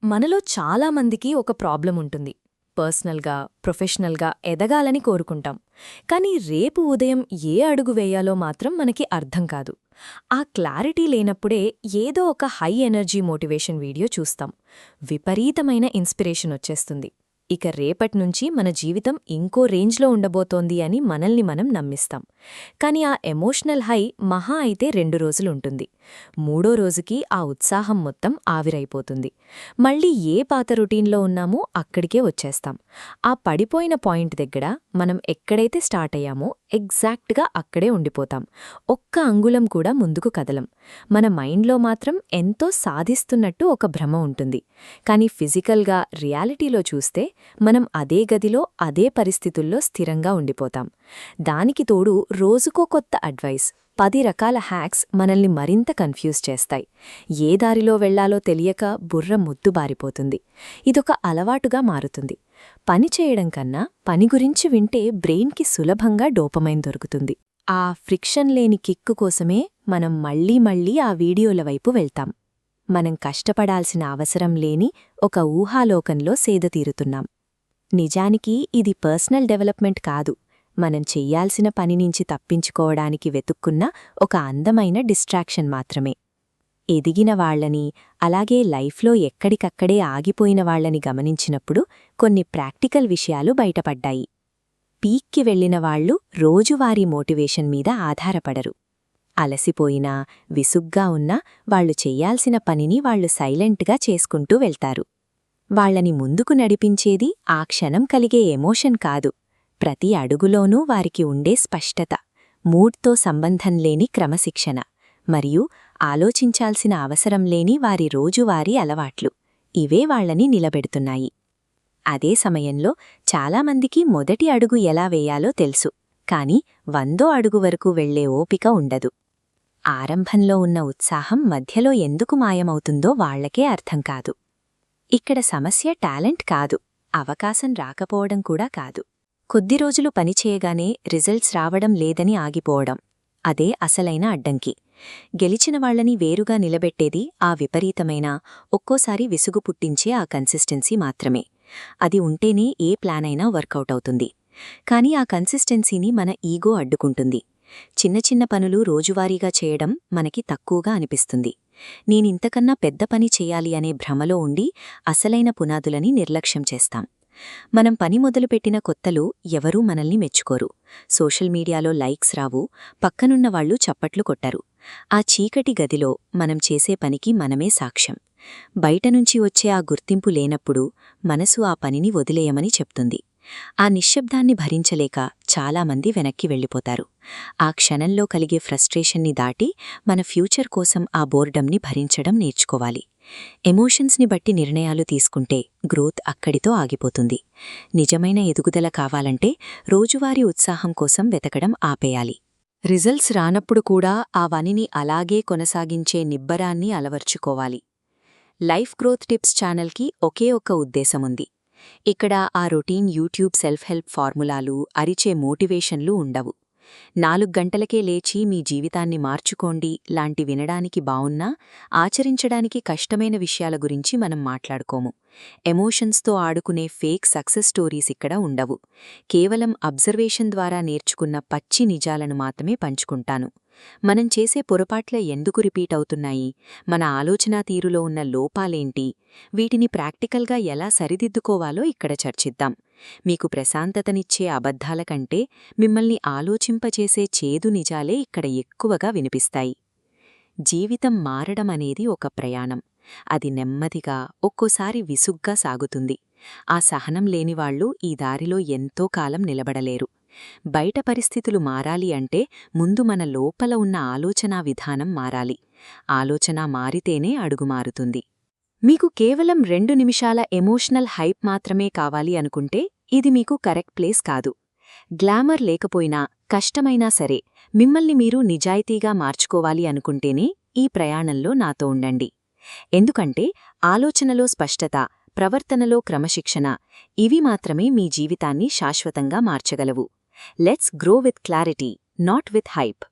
మనలో చాలా మందికి ఒక ప్రాబ్లం ఉంటుంది. పర్సనల్గా, ప్రొఫెషనల్గా ఎదగాలని కోరుకుంటాం. కానీ రేపు ఉదయం ఏ అడుగు వేయాలో మాత్రం మనకి అర్థం కాదు. ఆ క్లారిటీ లేనప్పుడే ఏదో ఒక హై ఎనర్జీ మోటివేషన్ వీడియో చూస్తాం. విపరీతమైన ఇన్స్పిరేషన్ వచ్చేస్తుంది. ఇక రేపట్నుంచి మన జీవితం ఇంకో రేంజ్లో ఉండబోతోంది అని మనల్ని మనం నమ్మిస్తాం. కానీ ఆ ఎమోషనల్ హై మహా అయితే 2 రోజులుంటుంది. మూడో రోజుకి ఆ ఉత్సాహం మొత్తం ఆవిరైపోతుంది. మళ్ళీ ఏ పాత రొటీన్లో ఉన్నామో అక్కడికే వచ్చేస్తాం. ఆ పడిపోయిన పాయింట్ దగ్గర మనం ఎక్కడైతే స్టార్ట్ అయ్యామో ఎగ్జాక్ట్గా అక్కడే ఉండిపోతాం. ఒక్క అంగుళం కూడా ముందుకు కదలం. మన మైండ్లో మాత్రం ఎంతో సాధిస్తున్నట్టు ఒక భ్రమ ఉంటుంది. కానీ ఫిజికల్గా, రియాలిటీలో చూస్తే మనం అదే గదిలో, అదే పరిస్థితుల్లో స్థిరంగా ఉండిపోతాం. దానికి తోడు రోజుకో కొత్త అడ్వైస్, 10 రకాల హ్యాక్స్ మనల్ని మరింత కన్ఫ్యూజ్ చేస్తాయి. ఏ దారిలో వెళ్లాలో తెలియక బుర్ర ముద్దుబారిపోతుంది. ఇదొక అలవాటుగా మారుతుంది. పని చేయడం కన్నా పని గురించి వింటే బ్రెయిన్కి సులభంగా డోపమైన్ దొరుకుతుంది. ఆ ఫ్రిక్షన్ లేని కిక్కు కోసమే మనం మళ్లీ ఆ వీడియోల వైపు వెళ్తాం. మనం కష్టపడాల్సిన అవసరం లేని ఒక ఊహాలోకంలో సేదతీరుతున్నాం. నిజానికి ఇది పర్సనల్ డెవలప్మెంట్ కాదు, మనం చెయ్యాల్సిన పని నుంచి తప్పించుకోవడానికి వెతుక్కున్న ఒక అందమైన డిస్ట్రాక్షన్ మాత్రమే. ఎదిగిన వాళ్లని, అలాగే లైఫ్లో ఎక్కడికక్కడే ఆగిపోయిన వాళ్లని గమనించినప్పుడు కొన్ని ప్రాక్టికల్ విషయాలు బయటపడ్డాయి. పీక్కి వెళ్లిన వాళ్లు రోజువారీ మోటివేషన్ మీద ఆధారపడరు. అలసిపోయినా, విసుగ్గా ఉన్నా వాళ్లు చెయ్యాల్సిన పనిని వాళ్లు సైలెంట్గా చేసుకుంటూ వెళ్తారు. వాళ్లని ముందుకు నడిపించేది ఆ క్షణం కలిగే ఎమోషన్ కాదు, ప్రతి అడుగులోనూ వారికి ఉండే స్పష్టత, మూడ్తో సంబంధం లేని క్రమశిక్షణ, మరియు ఆలోచించాల్సిన అవసరం లేని వారి రోజువారీ అలవాట్లు. ఇవే వాళ్లని నిలబెడుతున్నాయి. అదే సమయంలో చాలామందికి మొదటి అడుగు ఎలా వేయాలో తెలుసు, కాని 100వ అడుగు వరకు వెళ్లే ఓపిక ఉండదు. ఆరంభంలో ఉన్న ఉత్సాహం మధ్యలో ఎందుకు మాయమవుతుందో వాళ్లకే అర్థం కాదు. ఇక్కడ సమస్య టాలెంట్ కాదు, అవకాశం రాకపోవడం కూడా కాదు. కొద్ది రోజులు పనిచేయగానే రిజల్ట్స్ రావడం లేదని ఆగిపోవడం, అదే అసలైన అడ్డంకి. గెలిచిన వాళ్లని వేరుగా నిలబెట్టేది ఆ విపరీతమైన, ఒక్కోసారి విసుగు పుట్టించే ఆ కన్సిస్టెన్సీ మాత్రమే. అది ఉంటేనే ఏ ప్లానైనా వర్కౌట్ అవుతుంది. కానీ ఆ కన్సిస్టెన్సీని మన ఈగో అడ్డుకుంటుంది. చిన్న చిన్న పనులు రోజువారీగా చేయడం మనకి తక్కువగా అనిపిస్తుంది. నేనింతకన్నా పెద్ద పని చెయ్యాలి అనే భ్రమలో ఉండి అసలైన పునాదులని నిర్లక్ష్యం చేస్తాం. మనం పని మొదలుపెట్టిన కొత్తలో ఎవరూ మనల్ని మెచ్చుకోరు. సోషల్ మీడియాలో లైక్స్ రావు, పక్కనున్న వాళ్లు చప్పట్లు కొట్టరు. ఆ చీకటి గదిలో మనం చేసే పనికి మనమే సాక్ష్యం. బయటనుంచి వచ్చే ఆ గుర్తింపు లేనప్పుడు మనసు ఆ పనిని వదిలేయమని చెప్తుంది. ఆ నిశ్శబ్దాన్ని భరించలేక చాలామంది వెనక్కి వెళ్ళిపోతారు. ఆ క్షణంలో కలిగే ఫ్రస్ట్రేషన్ని దాటి మన ఫ్యూచర్ కోసం ఆ బోర్డంని భరించడం నేర్చుకోవాలి. ఎమోషన్స్ని బట్టి నిర్ణయాలు తీసుకుంటే గ్రోత్ అక్కడితో ఆగిపోతుంది. నిజమైన ఎదుగుదల కావాలంటే రోజువారీ ఉత్సాహం కోసం వెతకడం ఆపేయాలి. రిజల్ట్స్ రానప్పుడు కూడా ఆ వనిని అలాగే కొనసాగించే నిబ్బరాన్ని అలవర్చుకోవాలి. లైఫ్ గ్రోత్ టిప్స్ ఛానల్కి ఒకే ఒక్క ఉద్దేశముంది. ఇక్కడ ఆ రొటీన్ యూట్యూబ్ సెల్ఫ్ హెల్ప్ ఫార్ములాలు, అరిచే మోటివేషన్లు ఉండవు. 4 గంటలకే లేచి మీ జీవితాన్ని మార్చుకోండి లాంటి వినడానికి బావున్నా ఆచరించడానికి కష్టమైన విషయాల గురించి మనం మాట్లాడుకోము. ఎమోషన్స్తో ఆడుకునే ఫేక్ సక్సెస్ స్టోరీస్ ఇక్కడ ఉండవు. కేవలం అబ్జర్వేషన్ ద్వారా నేర్చుకున్న పచ్చి నిజాలను మాత్రమే పంచుకుంటాను. మనం చేసే పొరపాట్ల ఎందుకు రిపీట్ అవుతున్నాయి, మన ఆలోచనా తీరులో ఉన్న లోపాలేంటి, వీటిని ప్రాక్టికల్గా ఎలా సరిదిద్దుకోవాలో ఇక్కడ చర్చిద్దాం. మీకు ప్రశాంతతనిచ్చే అబద్ధాల కంటే మిమ్మల్ని ఆలోచింపచేసే చేదు నిజాలే ఇక్కడ ఎక్కువగా వినిపిస్తాయి. జీవితం మారడం అనేది ఒక ప్రయాణం. అది నెమ్మదిగా, ఒక్కోసారి విసుగ్గా సాగుతుంది. ఆ సహనం లేనివాళ్లు ఈ దారిలో ఎంతో కాలం నిలబడలేరు. బయట పరిస్థితులు మారాలి అంటే ముందు మన లోపల ఉన్న ఆలోచనా విధానం మారాలి. ఆలోచన మారితేనే అడుగు మారుతుంది. మీకు కేవలం 2 నిమిషాల ఎమోషనల్ హైప్ మాత్రమే కావాలి అనుకుంటే ఇది మీకు కరెక్ట్ ప్లేస్ కాదు. గ్లామర్ లేకపోయినా, కష్టమైనా సరే మిమ్మల్ని మీరు నిజాయితీగా మార్చుకోవాలి అనుకుంటేనే ఈ ప్రయాణంలో నాతో ఉండండి. ఎందుకంటే ఆలోచనలో స్పష్టత, ప్రవర్తనలో క్రమశిక్షణ, ఇవి మాత్రమే మీ జీవితాన్ని శాశ్వతంగా మార్చగలవు. Let's grow with clarity, not with hype.